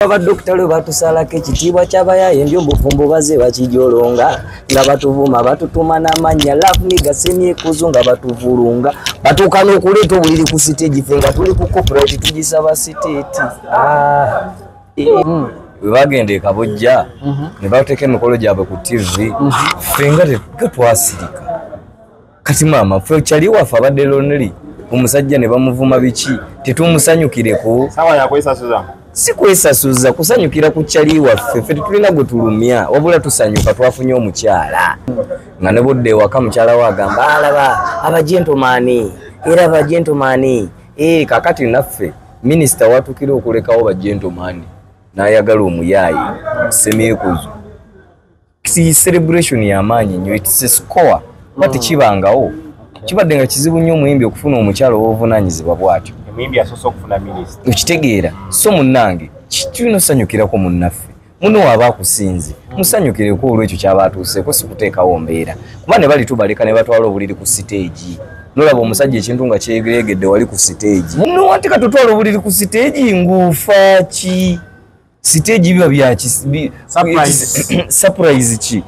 Abadokita lwe batusalako ekitiibwa ky'abayaye eby'obufumbo baze bakijolonga nga batuvuma batutuma n'amannya lafuniga semyekuzo nga batuvulunga batuuka n'okuleeta obuliri ku siteegi ffe nga tuli ku corporate tugisaba siteeti. Bwe bagenda e Kabojja ne bateeka emikolo gyabwe ku TV ffe nga tetwasirika. Kati maama ffe kyali waffe abadde lonely omusajja ne bamuvuma biki tetumusanyukireko. Sawa ya kwesasuza. Si kwesasuza kusanyukira ku kyali waffe ffe tetulina gwe tulumya wabula tusanyuka twafunye omukyala nga ne budde ewaka mukyala we agamba alaba abagentomani era abagentomani kakati naffe minisita watukira okulekawo bagentomani n'ayagala omuyaayi semyekuzo. Si celebration y'amaanyi nnyo it's a score bati kibangawo kibadde nga kizibu nnyo omuyimbi okufuna omukyala ow'obuvunaanyizibwa bw'atyo. Omuyimbi asoose okufuna minisita. Okitegeera so munnange tulina osanyukirako munnaffe muno waaba akusinze musanyukireko olw'ekyo kyaba atuuseeko si kuteekawo mbeera kuba ne bali tubaleka ne batwala obuliri ku siteegi nolaba omusajja ekintu nga kyegeregedde wali ku siteegi muno ate katutwala obuliri ku siteegi nguufa ki siteegi biba bya surprise ki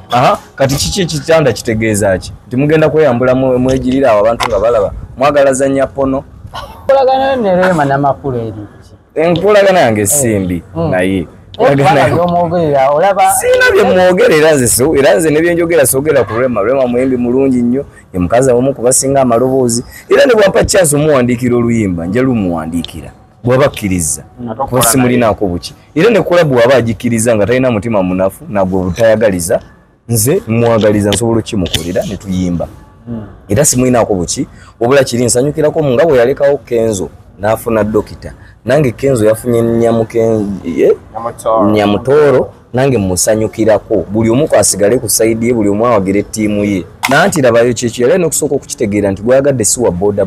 kati kiki ekitanda kitegeeza ki nti mugenda kweyambula mwegirira awo abantu nga balaba mwagala zanya pono. Enkolagana ne Rema n'amakulu eri enkolagana yange simbi naye sina bye mwogerera era nze ne byenjogera soogera ku Rema muyimbi mulungi nnyo ye mukazi omu kubasinga amaloboozi era ne bwampa chance omuwandiikira oluyimba nja lumuwandiikira bw'abakkiriza kuba simulinaako buki era ne kulabu waba agikkiriza nga talina mutima munafu nagwe obutayagaliza nze mwagaliza nsobola okimukolera ne tuyimba era simulinaako buki wabula kiri nsanyukirako nga bwe yalekawo Kenzo n'afuna dokita nange Kenzo yafunye Nyamutooro nange musanyukirako buli omu asigale ku saidi ye buli omu awagira ettiimu ye nanti labayo kyekyo yali n'okusooka okukitegeera nti gwayagadde si wa boda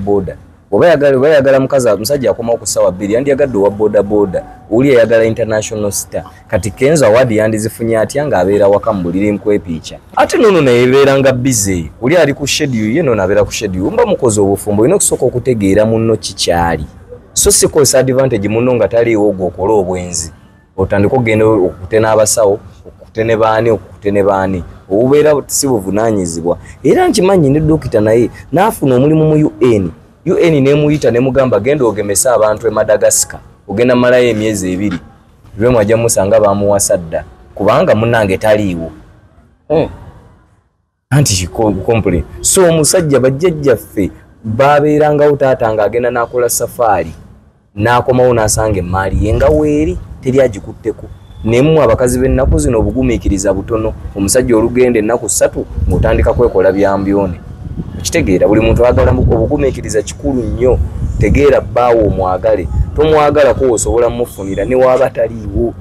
oba yagala musajja akomawo ku ssaawa 2 yandiyagadde owa boda oli yayagala international star kati Kenzo awadi yandizifunye atya ng'abeera waka mu buliri nkwepiica ate nono nayebeera nga bize oli ali ku schedule ye nono abeera ku schedule mba mukozi obufumbo olina okusooka okutegeera munno kikyali so si kosa advantage munno nga taliiwo ogwo okola obwenzi otandika okugenda okutena abasawo okutene baani obubeera si buvunaanyizibwa era nkimanyi ne dokita naye n'afuna omulimu mu UN nemuyita nemugamba genda ogemese abantu e Madagascar ogenda malayo emyezi 2 lwe mwajja musanga bamuwasa dda kubanga munnange taliiwo anti komple so omusajja bajjajjaffe babeerangawo taata nga agenda n'akola safari n'akomawo n'asanga emaali ye nga weeri teri agikutteko nemu abakazi b'ennaku zino obugumiikiriza butono omusajja olugenda ennaku 3 ng'otandika kwekola byambyone kitegeera buli muntu agala obugumiikiriza kikulu nnyo tegeera bbaawo omwagale tomwagalako osobola mufunira ne waaba taliiwo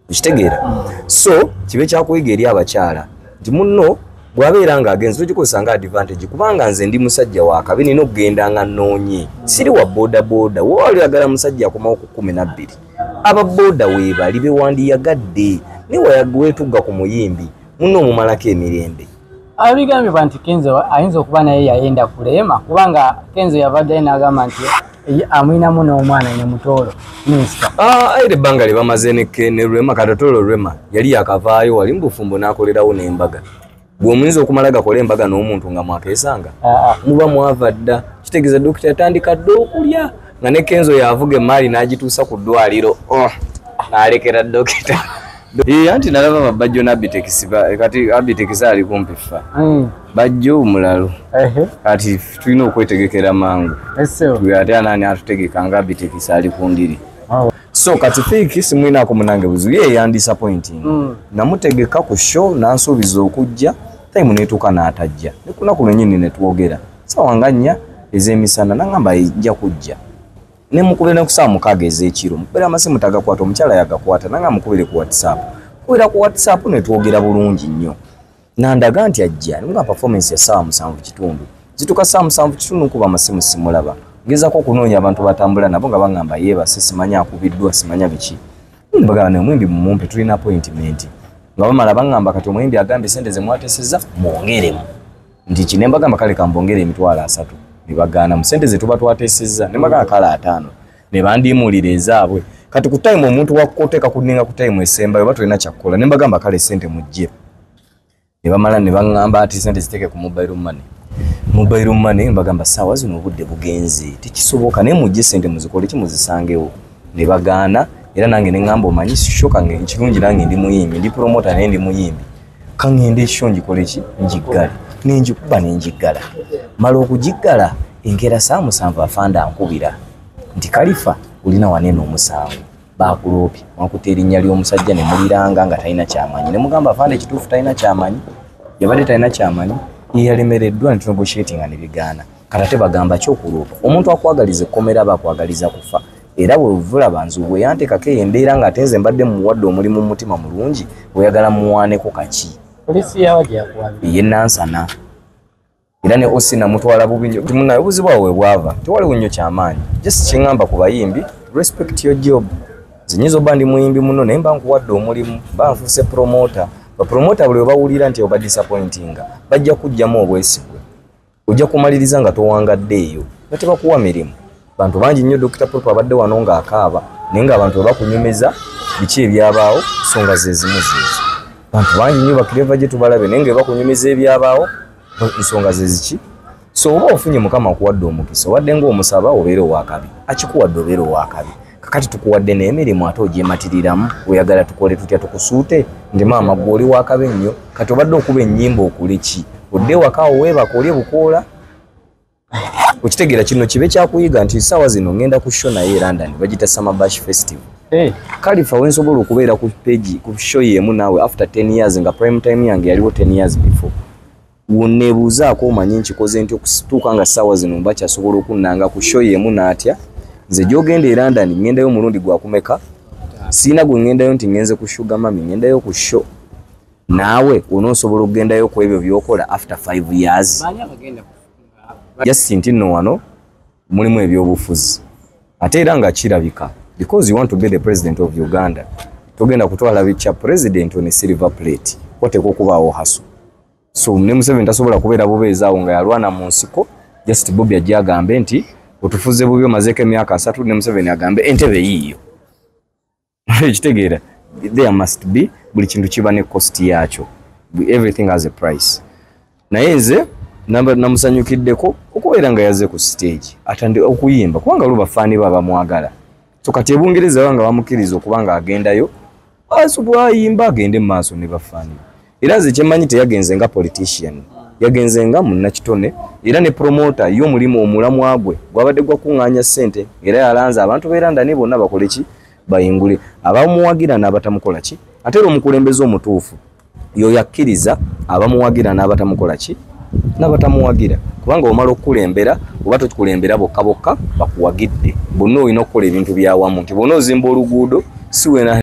kitegeera so kibe kyakuyiga eri abakyala nti munno bw'abeera nga agenze togikozesa nga advantage kubanga nze ndi musajja wa kabi nina okugenda nga nnoonye siri wa boda wooli agala musajja akomawo ku 12 aba boda weebali bewandiyagadde ne weetugga ku muyimbi munno omumalako emirembe. Abigambye nti Kenzo ayinza okuba naye yayenda kulema kubanga Kenzo yavadde n'agamba nti amwinamu n'omwana Nyamutooro minisita. Aire ebbanga lye bamaze ne Rema Katotoolo Rema yali yakavaayo wali mu bufumbo n'akolerawo n'embaga. Bw'omuyinza okumala gakola embaga n'omuntu nga mwakeesanga muba mwava dda kitegeeza dokita yatandika dda okulya nga ne Kenzo yavuga emaali n'agituusa ku ddwaliro n'alekera dokita. Anti nalaba babajjo n'abitekisi kati abitekisi ali kumpi ffa bajjo omulalo kati tulina okwetegekera mangu ate anaani atutegeka nga abitekisi ali ku ndiri so kati fiiki simwinaako munange buzibu ye yandisappointing namutegeka ku show n'ansuubiza okujja time neetuuka n'atajja ne kunaku lwennyini ne twogera ssaawa nga 4 ez'emisana n'angamba ejja kujja ne mukubira ku ssaawa 6 ez'ekiro mukubira amasimu tagakwata omukyala yagakwata nanga mukubire ku WhatsApp kubira ku WhatsApp ne twogera bulungi nnyo nandaga nti ajja nga performance ya ssaawa 7:30 zituka ssaawa 7:30 kuba amasimu simulaba ngezako okunoonya abantu batambula nabo nga bangamba yeebase simanya akubiddwa simanya biki mbagana omwimbi mumumpe tulina appointment nga bamala bangamba kati omwimbi agambe sente ze mwateseza mwongeremu nti kinembagamba kale kambongere emitwalo 3 ne bagana mu sente ze tuba twateseza ne bagala kala 5 ne bandiimulira ezaabwe kati ku time omuntu wakoteka kuninga ku time esemba yoba tulina kyakola nemba gamba kale sente mujje ne bamala ne bangamba ati sente ziteke ku mobile money mbagamba sawa zino obudde bugenzi tikisoboka ne mujje sente muzikole kimuzisangewo ne bagaana era nange ne ngamba omanyi shoka nge kirungi nange ndi muyimbi ndi promoter ne ndi muyimbi kangende shonji koleki njigala ninjikuba ninjigala mala okujigala engera saa musanvu afanda ankubira nti Kalifa ulina wanene omusanvu bakulopi wakuteera innya ly'omusajja ne muliranga nga talina kyamanyi ne mugamba afande kituufu talina kyamanyi yabadde talina kyamanyi yalemereddwa nti negotiating ne bigaana kata bagamba ky'okulopa omuntu akwagaliza ekkomera bakwagaliza kufa era bwe vula banzu bwe yantekako embeera nga atenze mbadde muwadde omulimu mu mutima mulungi oyagala muwaaneko kaki polisi yawaje yakuwabira ye nansana era ne osina mutwala bubi nnyo munaye obuzibwa bwe bwava tewaliwo nnyo kyamaanyi just kyeŋŋamba ku bayimbi respect your job zinyizo bandi muyimbi muno naye mba nkuwadde omulimu banfuuse promoter bapromota buli bawulira nti oba disappointinga bajja kujjamu obwesigwe ojja kumaliriza nga towangaddeeyo nga tebakuwa mirimu bantu bangi nnyo Dr. Pulp abadde wano nga akaaba naye nga abantu bakunyumiza biki ebyabaawo nsonga ze zimu zezo bantu bangi nnyo bakireva gye tubalabe naye nga bakunyumiza ebyabaawo nsonga ze ziki so oba ofunye mukama akuwadde omukisa wadde ng'omusaba obeere owakabi akikuwadde obeere owakabi kakati tukuwadde n'emirimu ate ogyemattiriramu oyagala tukole tutya tukusuute ndi maama gwe oli wakabe nnyo kati obadde okuba ennyimba okule ki odde wakaawo weebaka olye bukoola okitegeera kino kibe kyakuyiga nti ssaawa zino ngenda ku show naye London bagita Summer Bash Festival Kalifa wensobola okubeera ku page ku show yemu naawe after 10 years nga prime time yange yaliwo 10 years before wuneebuuzaako omanyi nkikoze nti okutuuka nga ssaawa zino mba kyasobola okunnanga ku show yemu naatya nze gyogenda e London ngendayo mulundi gwakumeka siina gwe ngendayo nti ngenze ku Sugar Mami ngendayo ku show naawe onoosobola okugendayo ku ebyo byokola after 5 years just nti nno wano mulimu ebyobufuzi ate era nga kirabika because you want to be the president of Uganda togenda kutwala bicha president on a silver plate oteka okubaawo haso so ne Museveni tasobola kubeera bubeezaawo nga yalwana mu nsiko just Bobby ajja agambe nti otufuze bubi omazeko emyaka 3 ne Museveni agambe entebe yiyo ekitegeera there must be buli kintu kiba ne cost yakyo everything has a price naye nze namusanyukiddeko okubeera nga yaze ku stage atande okuyimba kubanga luba faani baba mwagala so kati ebungereza banga bamukiriza okubanga agendayo asubwayimba agende mu maaso ne bafaani era nze kyemanyi teyagenze nga politician yagenze nga munnakitone era ne promoter y'omulimu omulamu agwe gwabadde gwakuŋŋaanya ssente era yalanze abantu beeranda ne bonna bakole ki bayingule abamuwagira n'abatamukola ki ate era omukulembeze omutuufu yo yakkiriza abamuwagira n'abatamukola ki n'abatamuwagira kubanga omala okukulembera oba tokulembera bokka bokka bakuwagidde bonna olina okukola ebintu byawamu nti bonna ozimba oluguudo si wena